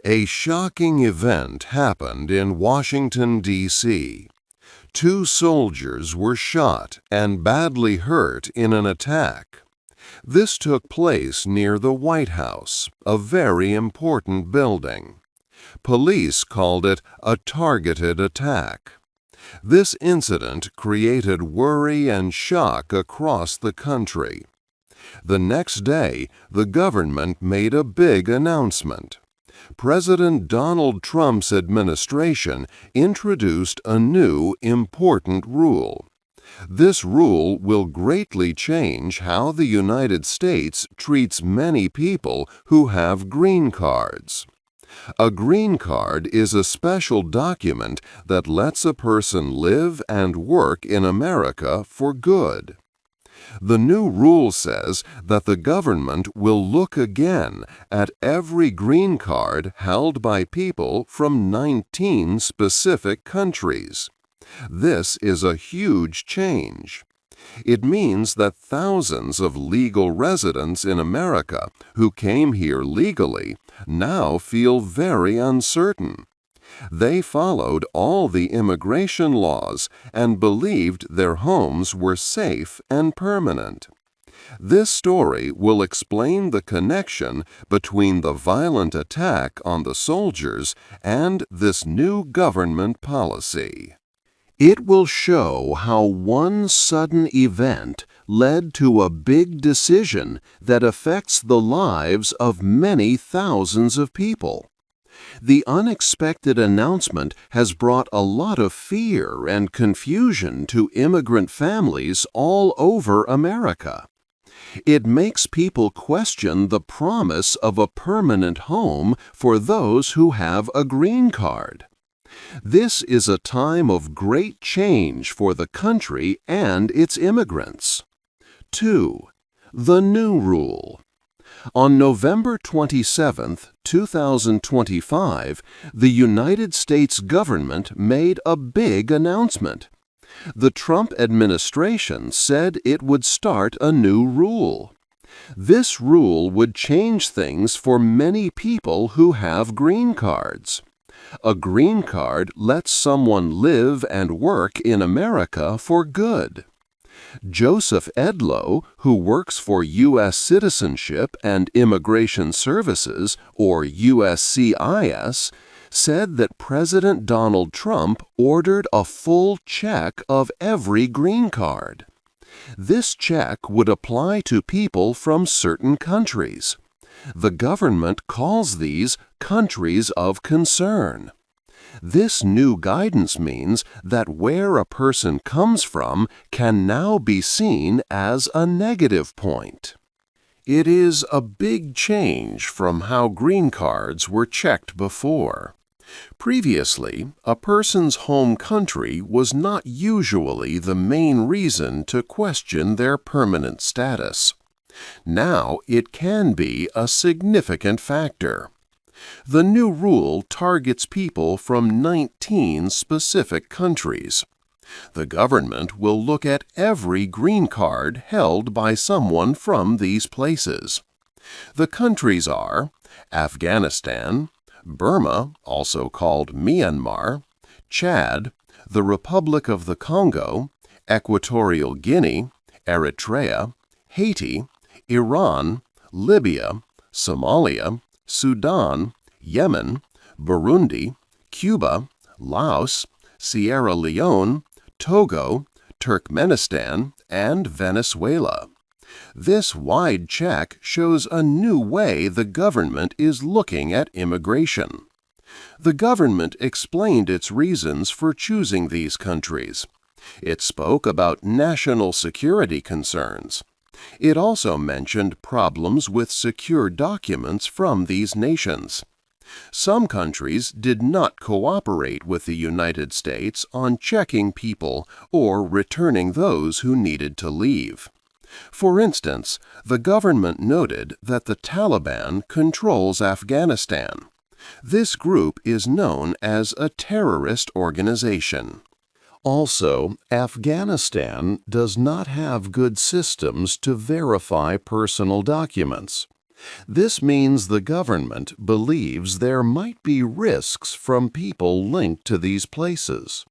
A shocking event happened in Washington, D.C. Two soldiers were shot and badly hurt in an attack. This took place near the White House, a very important building. Police called it a targeted attack. This incident created worry and shock across the country. The next day, the government made a big announcement. President Donald Trump's administration introduced a new, important rule. This rule will greatly change how the United States treats many people who have green cards. A green card is a special document that lets a person live and work in America for good. The new rule says that the government will look again at every green card held by people from 19 specific countries. This is a huge change. It means that thousands of legal residents in America who came here legally now feel very uncertain. They followed all the immigration laws and believed their homes were safe and permanent. This story will explain the connection between the violent attack on the soldiers and this new government policy. It will show how one sudden event led to a big decision that affects the lives of many thousands of people. The unexpected announcement has brought a lot of fear and confusion to immigrant families all over America. It makes people question the promise of a permanent home for those who have a green card. This is a time of great change for the country and its immigrants. 2. The new rule. On November 27, 2025, the United States government made a big announcement. The Trump administration said it would start a new rule. This rule would change things for many people who have green cards. A green card lets someone live and work in America for good. Joseph Edlow, who works for U.S. Citizenship and Immigration Services, or USCIS, said that President Donald Trump ordered a full check of every green card. This check would apply to people from certain countries. The government calls these countries of concern. This new guidance means that where a person comes from can now be seen as a negative point. It is a big change from how green cards were checked before. Previously, a person's home country was not usually the main reason to question their permanent status. Now it can be a significant factor. The new rule targets people from 19 specific countries. The government will look at every green card held by someone from these places. The countries are Afghanistan, Burma, also called Myanmar, Chad, the Republic of the Congo, Equatorial Guinea, Eritrea, Haiti, Iran, Libya, Somalia, Sudan, Yemen, Burundi, Cuba, Laos, Sierra Leone, Togo, Turkmenistan, and Venezuela. This wide check shows a new way the government is looking at immigration. The government explained its reasons for choosing these countries. It spoke about national security concerns. It also mentioned problems with secure documents from these nations. Some countries did not cooperate with the United States on checking people or returning those who needed to leave. For instance, the government noted that the Taliban controls Afghanistan. This group is known as a terrorist organization. Also, Afghanistan does not have good systems to verify personal documents. This means the government believes there might be risks from people linked to these places.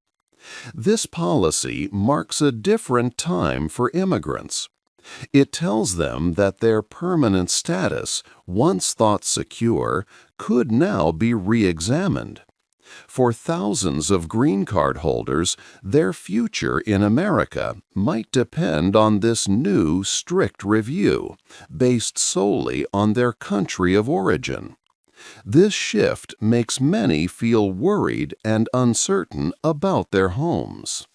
This policy marks a different time for immigrants. It tells them that their permanent status, once thought secure, could now be re-examined. For thousands of green card holders, their future in America might depend on this new strict review, based solely on their country of origin. This shift makes many feel worried and uncertain about their homes.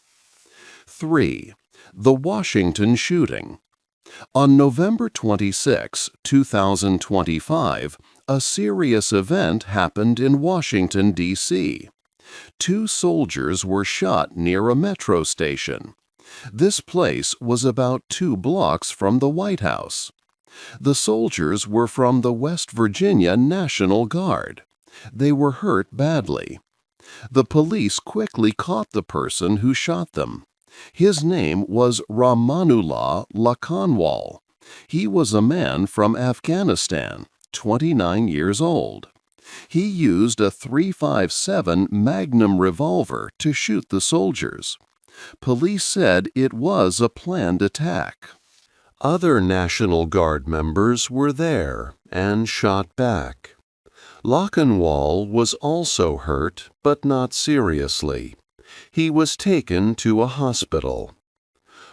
3. The Washington shooting. On November 26, 2025, a serious event happened in Washington, D.C. 2 soldiers were shot near a metro station. This place was about 2 blocks from the White House. The soldiers were from the West Virginia National Guard. They were hurt badly. The police quickly caught the person who shot them. His name was Rahmanullah Lakanwal. He was a man from Afghanistan, 29 years old. He used a .357 Magnum revolver to shoot the soldiers. Police said it was a planned attack. Other National Guard members were there and shot back. Lakanwal was also hurt, but not seriously. He was taken to a hospital.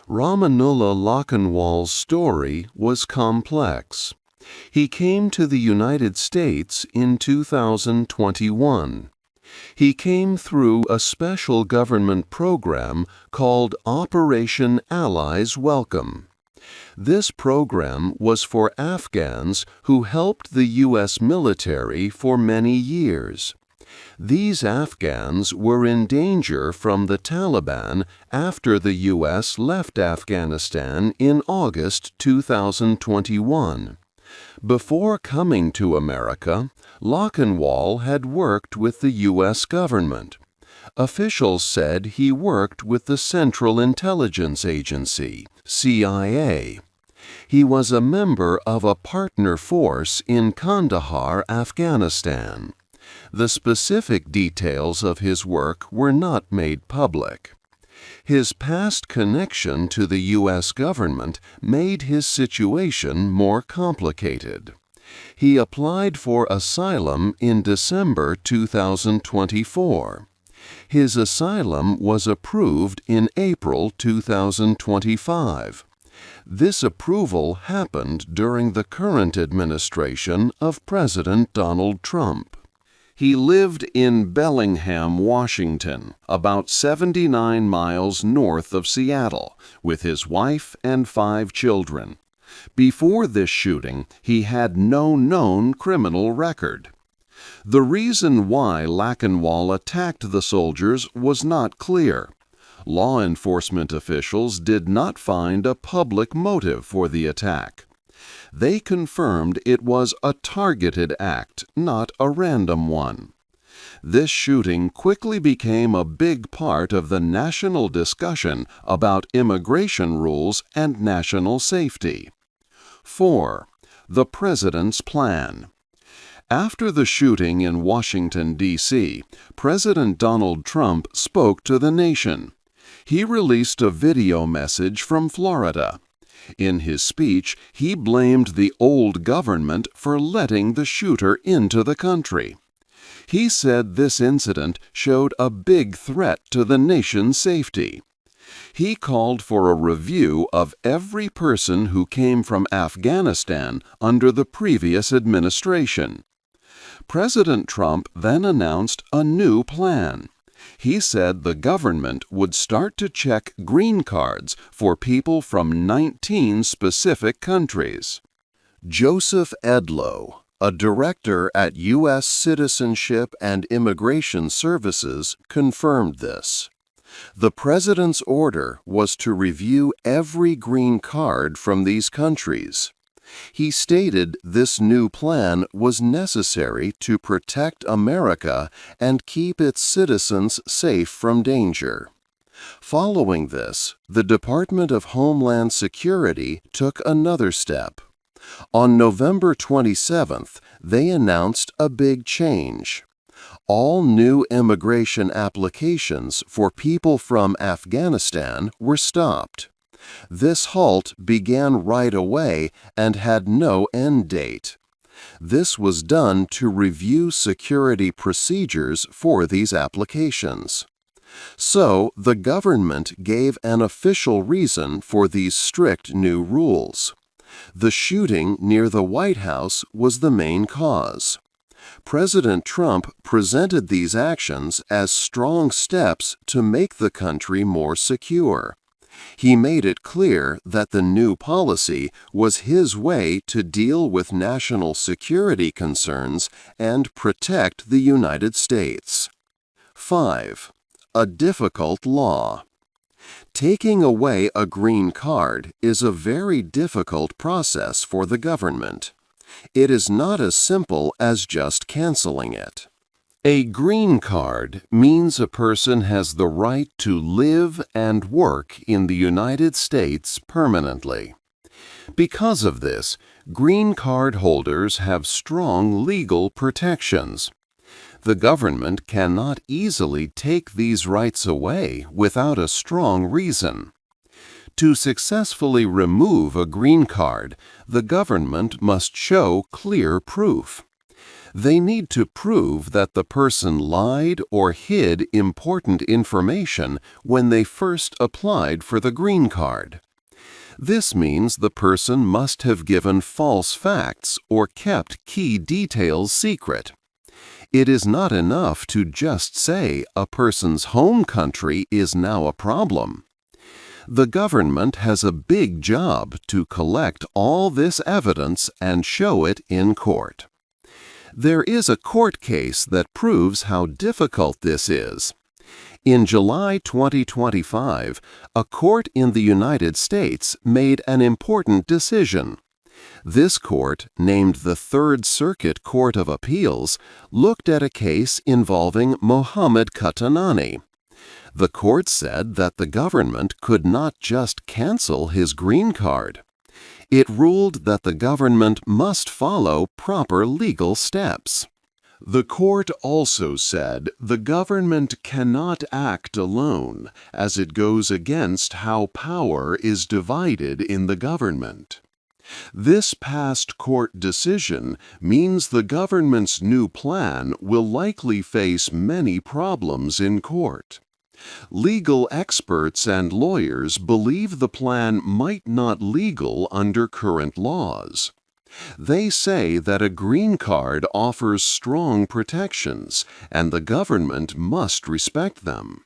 Rahmanullah Lakanwal's story was complex. He came to the United States in 2021. He came through a special government program called Operation Allies Welcome. This program was for Afghans who helped the U.S. military for many years. These Afghans were in danger from the Taliban after the U.S. left Afghanistan in August 2021. Before coming to America, Lakanwal had worked with the U.S. government. Officials said he worked with the Central Intelligence Agency, CIA. He was a member of a partner force in Kandahar, Afghanistan. The specific details of his work were not made public. His past connection to the U.S. government made his situation more complicated. He applied for asylum in December 2024. His asylum was approved in April 2025. This approval happened during the current administration of President Donald Trump. He lived in Bellingham, Washington, about 79 miles north of Seattle, with his wife and 5 children. Before this shooting, he had no known criminal record. The reason why Lakanwal attacked the soldiers was not clear. Law enforcement officials did not find a public motive for the attack. They confirmed it was a targeted act, not a random one. This shooting quickly became a big part of the national discussion about immigration rules and national safety. 4. The President's Plan. After the shooting in Washington, D.C., President Donald Trump spoke to the nation. He released a video message from Florida. In his speech, he blamed the old government for letting the shooter into the country. He said this incident showed a big threat to the nation's safety. He called for a review of every person who came from Afghanistan under the previous administration. President Trump then announced a new plan. He said the government would start to check green cards for people from 19 specific countries. Joseph Edlow, a director at U.S. Citizenship and Immigration Services, confirmed this. The president's order was to review every green card from these countries. He stated this new plan was necessary to protect America and keep its citizens safe from danger. Following this, the Department of Homeland Security took another step. On November 27th, they announced a big change. All new immigration applications for people from Afghanistan were stopped. This halt began right away and had no end date. This was done to review security procedures for these applications. So, the government gave an official reason for these strict new rules. The shooting near the White House was the main cause. President Trump presented these actions as strong steps to make the country more secure. He made it clear that the new policy was his way to deal with national security concerns and protect the United States. 5. A difficult law. Taking away a green card is a very difficult process for the government. It is not as simple as just canceling it. A green card means a person has the right to live and work in the United States permanently. Because of this, green card holders have strong legal protections. The government cannot easily take these rights away without a strong reason. To successfully remove a green card, the government must show clear proof. They need to prove that the person lied or hid important information when they first applied for the green card. This means the person must have given false facts or kept key details secret. It is not enough to just say a person's home country is now a problem. The government has a big job to collect all this evidence and show it in court. There is a court case that proves how difficult this is. In July 2025, a court in the United States made an important decision. This court, named the Third Circuit Court of Appeals, looked at a case involving Mohammed Qatanani. The court said that the government could not just cancel his green card. It ruled that the government must follow proper legal steps. The court also said the government cannot act alone, as it goes against how power is divided in the government. This past court decision means the government's new plan will likely face many problems in court. Legal experts and lawyers believe the plan might not legal under current laws. They say that a green card offers strong protections, and the government must respect them.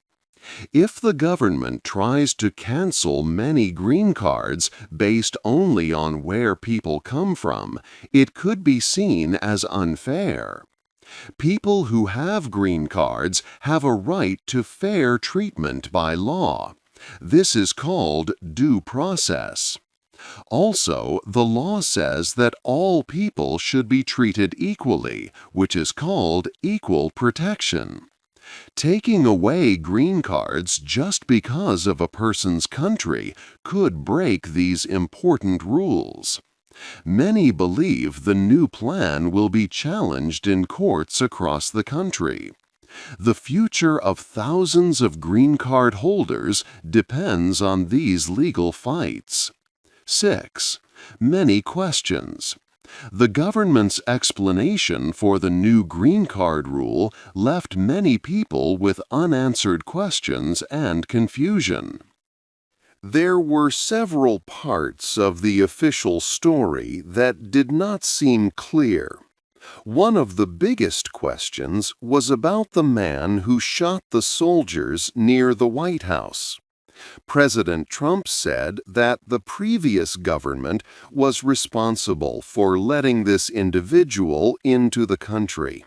If the government tries to cancel many green cards based only on where people come from, it could be seen as unfair. People who have green cards have a right to fair treatment by law. This is called due process. Also, the law says that all people should be treated equally, which is called equal protection. Taking away green cards just because of a person's country could break these important rules. Many believe the new plan will be challenged in courts across the country. The future of thousands of green card holders depends on these legal fights. 6. Many questions. The government's explanation for the new green card rule left many people with unanswered questions and confusion. There were several parts of the official story that did not seem clear. One of the biggest questions was about the man who shot the soldiers near the White House. President Trump said that the previous government was responsible for letting this individual into the country.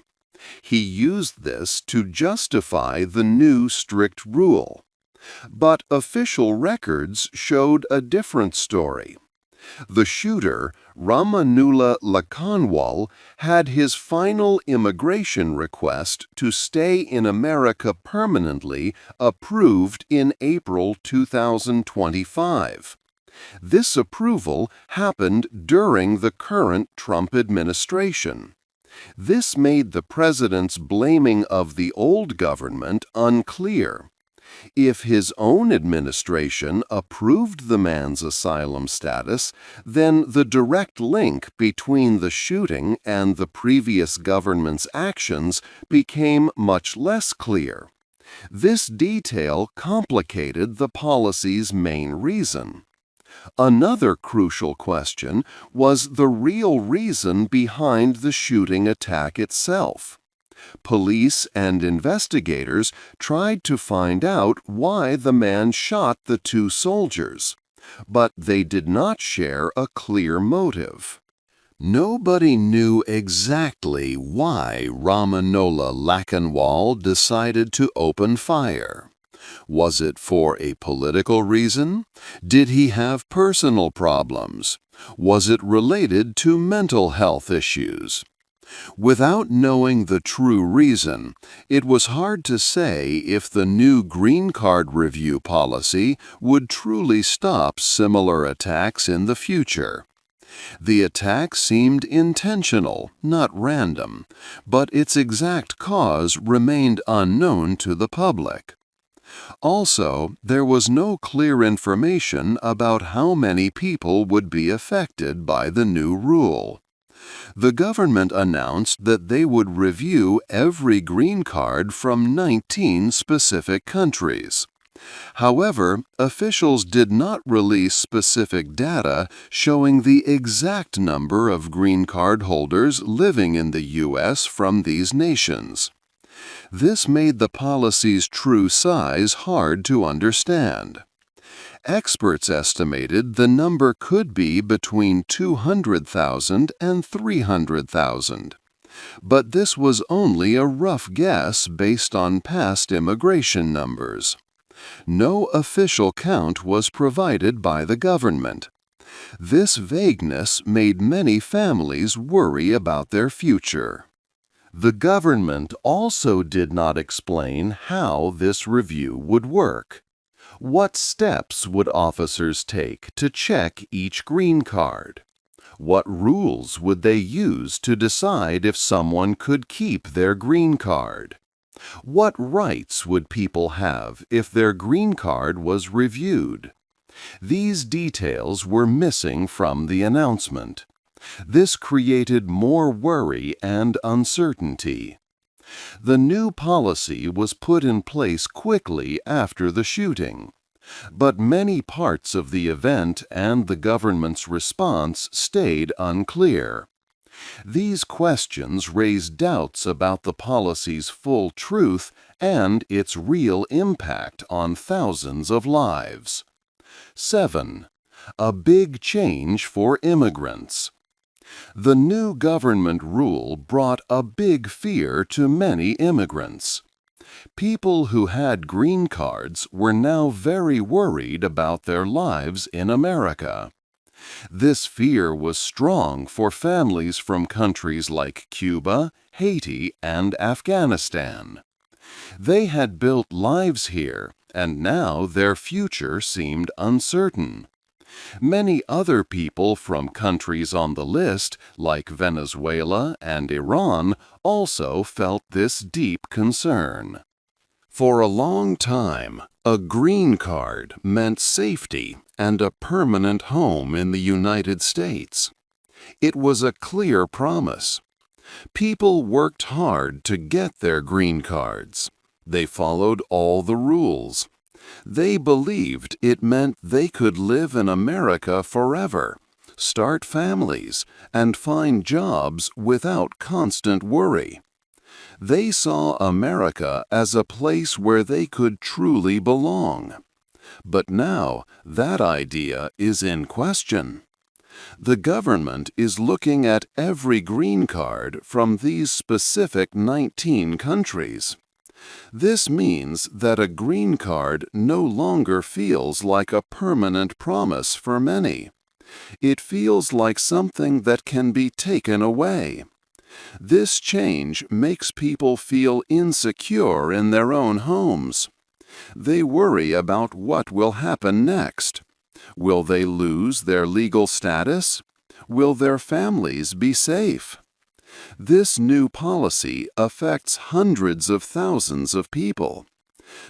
He used this to justify the new strict rule. But official records showed a different story. The shooter, Ramanullah Lakanwal, had his final immigration request to stay in America permanently approved in April 2025. This approval happened during the current Trump administration. This made the president's blaming of the old government unclear. If his own administration approved the man's asylum status, then the direct link between the shooting and the previous government's actions became much less clear. This detail complicated the policy's main reason. Another crucial question was the real reason behind the shooting attack itself. Police and investigators tried to find out why the man shot the two soldiers, but they did not share a clear motive. Nobody knew exactly why Ramanola Lakhanwal decided to open fire. Was it for a political reason? Did he have personal problems? Was it related to mental health issues? Without knowing the true reason, it was hard to say if the new green card review policy would truly stop similar attacks in the future. The attack seemed intentional, not random, but its exact cause remained unknown to the public. Also, there was no clear information about how many people would be affected by the new rule. The government announced that they would review every green card from 19 specific countries. However, officials did not release specific data showing the exact number of green card holders living in the U.S. from these nations. This made the policy's true size hard to understand. Experts estimated the number could be between 200,000 and 300,000. But this was only a rough guess based on past immigration numbers. No official count was provided by the government. This vagueness made many families worry about their future. The government also did not explain how this review would work. What steps would officers take to check each green card? What rules would they use to decide if someone could keep their green card? What rights would people have if their green card was reviewed? These details were missing from the announcement. This created more worry and uncertainty. The new policy was put in place quickly after the shooting, but many parts of the event and the government's response stayed unclear. These questions raise doubts about the policy's full truth and its real impact on thousands of lives. 7. A big change for immigrants. The new government rule brought a big fear to many immigrants. People who had green cards were now very worried about their lives in America. This fear was strong for families from countries like Cuba, Haiti, and Afghanistan. They had built lives here, and now their future seemed uncertain. Many other people from countries on the list, like Venezuela and Iran, also felt this deep concern. For a long time, a green card meant safety and a permanent home in the United States. It was a clear promise. People worked hard to get their green cards. They followed all the rules. They believed it meant they could live in America forever, start families, and find jobs without constant worry. They saw America as a place where they could truly belong. But now that idea is in question. The government is looking at every green card from these specific 19 countries. This means that a green card no longer feels like a permanent promise for many. It feels like something that can be taken away. This change makes people feel insecure in their own homes. They worry about what will happen next. Will they lose their legal status? Will their families be safe? This new policy affects hundreds of thousands of people.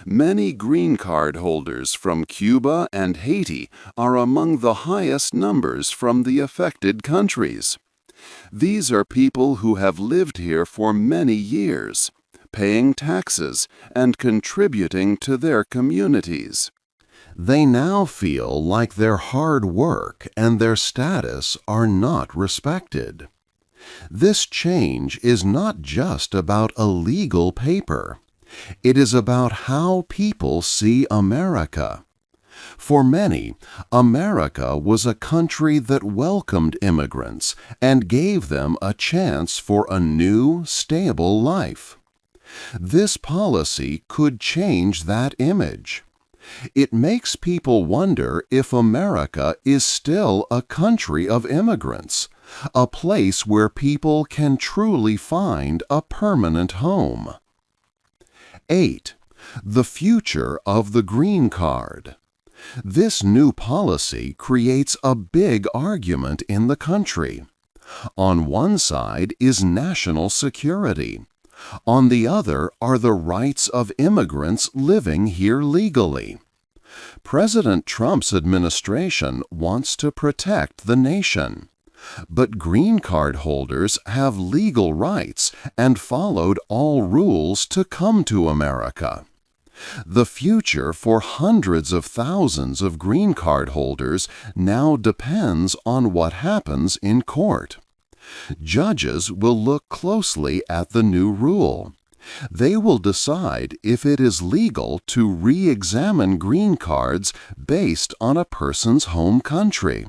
Many green card holders from Cuba and Haiti are among the highest numbers from the affected countries. These are people who have lived here for many years, paying taxes and contributing to their communities. They now feel like their hard work and their status are not respected. This change is not just about a legal paper. It is about how people see America. For many, America was a country that welcomed immigrants and gave them a chance for a new, stable life. This policy could change that image. It makes people wonder if America is still a country of immigrants, a place where people can truly find a permanent home. 8. The future of the green card. This new policy creates a big argument in the country. On one side is national security. On the other are the rights of immigrants living here legally. President Trump's administration wants to protect the nation. But green card holders have legal rights and followed all rules to come to America. The future for hundreds of thousands of green card holders now depends on what happens in court. Judges will look closely at the new rule. They will decide if it is legal to re-examine green cards based on a person's home country.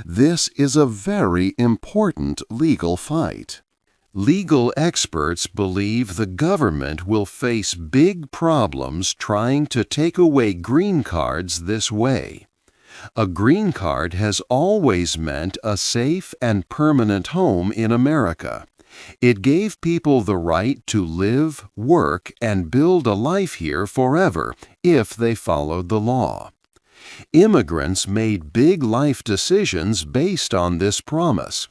This is a very important legal fight. Legal experts believe the government will face big problems trying to take away green cards this way. A green card has always meant a safe and permanent home in America. It gave people the right to live, work, and build a life here forever if they followed the law. Immigrants made big life decisions based on this promise.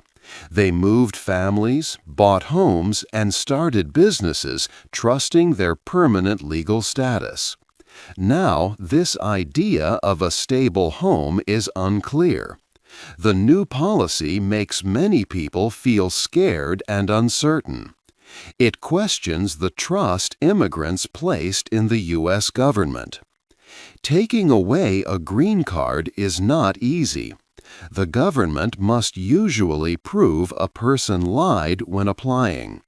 They moved families, bought homes, and started businesses, trusting their permanent legal status. Now, this idea of a stable home is unclear. The new policy makes many people feel scared and uncertain. It questions the trust immigrants placed in the U.S. government. Taking away a green card is not easy. The government must usually prove a person lied when applying.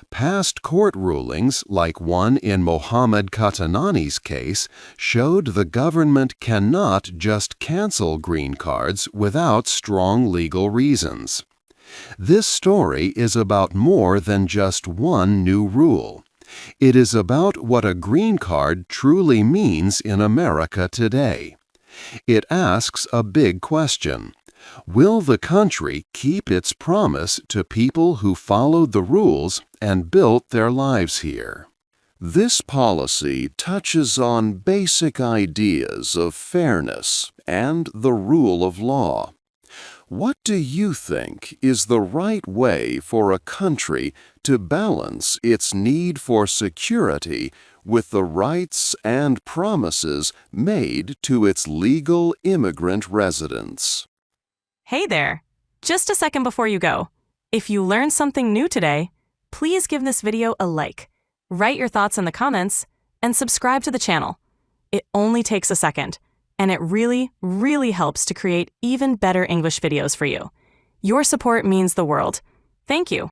Past court rulings, like one in Mohammed Katanani's case, showed the government cannot just cancel green cards without strong legal reasons. This story is about more than just one new rule. It is about what a green card truly means in America today. It asks a big question. Will the country keep its promise to people who followed the rules and built their lives here? This policy touches on basic ideas of fairness and the rule of law. What do you think is the right way for a country to balance its need for security with the rights and promises made to its legal immigrant residents? Hey there! Just a second before you go. If you learned something new today, please give this video a like, write your thoughts in the comments, and subscribe to the channel. It only takes a second, and it really, really helps to create even better English videos for you. Your support means the world. Thank you.